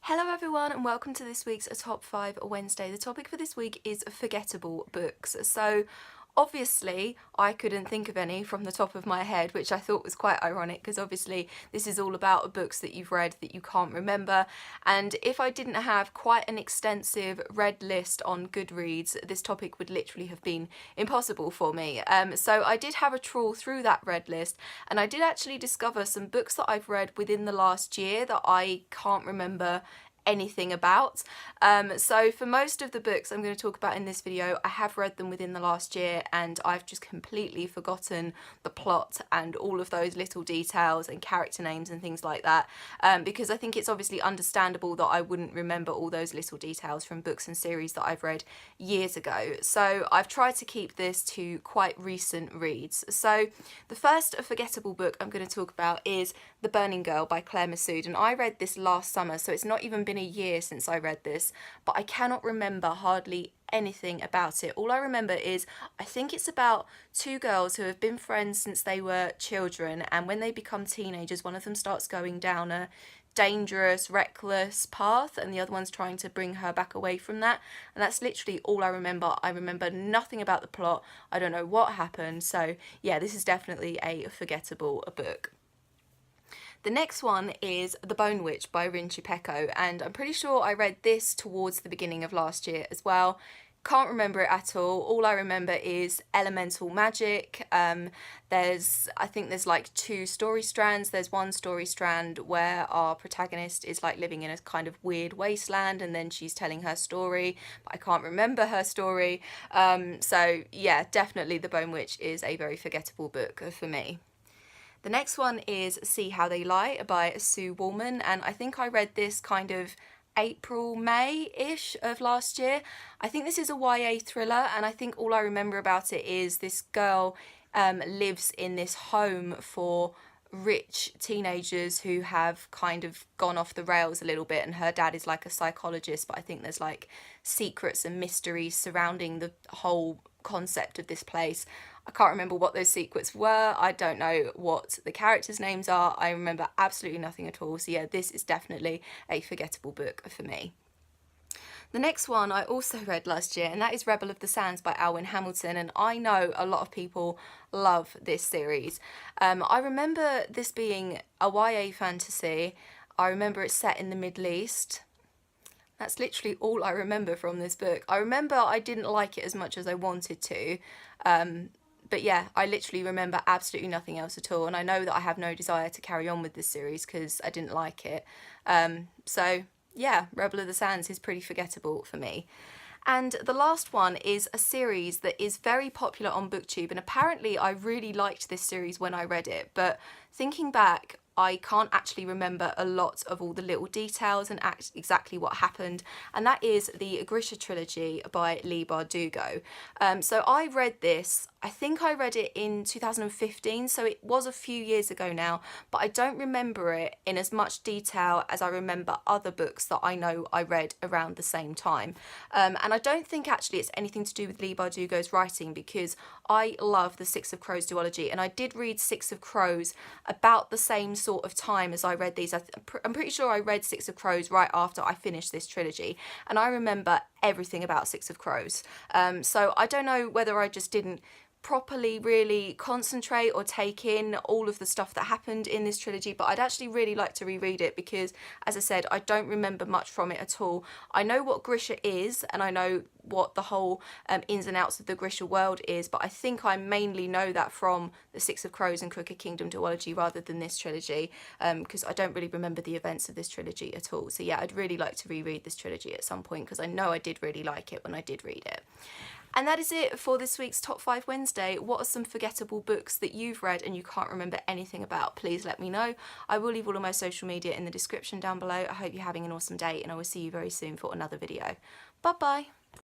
Hello everyone and welcome to this week's Top 5 Wednesday. The topic for this week is forgettable books. So obviously I couldn't think of any from the top of my head, which I thought was quite ironic because obviously this is all about books that you've read that you can't remember, and if I didn't have quite an extensive read list on Goodreads, this topic would literally have been impossible for me. So I did have a trawl through that read list and I did actually discover some books that I've read within the last year that I can't remember anything about. So for most of the books I'm going to talk about in this video, I have read them within the last year and I've just completely forgotten the plot and all of those little details and character names and things like that, because I think it's obviously understandable that I wouldn't remember all those little details from books and series that I've read years ago. So I've tried to keep this to quite recent reads. So the first forgettable book I'm going to talk about is The Burning Girl by Claire Messud, and I read this last summer, so it's not even been a year since I read this, but I cannot remember hardly anything about it. All I remember is I think it's about two girls who have been friends since they were children, and when they become teenagers one of them starts going down a dangerous, reckless path and the other one's trying to bring her back away from that, and that's literally all I remember. I remember nothing about the plot. I don't know what happened, so yeah, this is definitely a forgettable book. The next one is The Bone Witch by Chupeco, and I'm pretty sure I read this towards the beginning of last year as well. Can't remember it at all I remember is elemental magic. I think there's like two story strands. There's one story strand where our protagonist is like living in a kind of weird wasteland and then she's telling her story, but I can't remember her story. So yeah, definitely The Bone Witch is a very forgettable book for me. The next one is See How They Lie by Sue Wallman, and I think I read this kind of April, May-ish of last year. I think this is a YA thriller, and I think all I remember about it is this girl lives in this home for rich teenagers who have kind of gone off the rails a little bit, and her dad is like a psychologist, but I think there's like secrets and mysteries surrounding the whole concept of this place. I can't remember what those secrets were. I don't know what the characters' names are. I remember absolutely nothing at all. So yeah, this is definitely a forgettable book for me. The next one I also read last year, and that is Rebel of the Sands by Alwyn Hamilton, and I know a lot of people love this series. I remember this being a YA fantasy. I remember it's set in the Middle East. That's literally all I remember from this book. I remember I didn't like it as much as I wanted to, but yeah, I literally remember absolutely nothing else at all, and I know that I have no desire to carry on with this series because I didn't like it. So yeah, Rebel of the Sands is pretty forgettable for me. And the last one is a series that is very popular on BookTube, and apparently I really liked this series when I read it, but thinking back, I can't actually remember a lot of all the little details and exactly what happened, and that is the Grisha Trilogy by Leigh Bardugo. So I read this, I think I read it in 2015, so it was a few years ago now, but I don't remember it in as much detail as I remember other books that I know I read around the same time. And I don't think actually it's anything to do with Leigh Bardugo's writing, because I love the Six of Crows duology, and I did read Six of Crows about the same sort of time as I read these. I'm pretty sure I read Six of Crows right after I finished this trilogy, and I remember everything about Six of Crows. So I don't know whether I just didn't properly really concentrate or take in all of the stuff that happened in this trilogy, but I'd actually really like to reread it because, as I said, I don't remember much from it at all. I know what Grisha is and I know what the whole ins and outs of the Grisha world is, but I think I mainly know that from the Six of Crows and Crooked Kingdom duology rather than this trilogy, because I don't really remember the events of this trilogy at all. So yeah, I'd really like to reread this trilogy at some point because I know I did really like it when I did read it. And that is it for this week's Top 5 Wednesday. What are some forgettable books that you've read and you can't remember anything about? Please let me know. I will leave all of my social media in the description down below. I hope you're having an awesome day, and I will see you very soon for another video. Bye bye.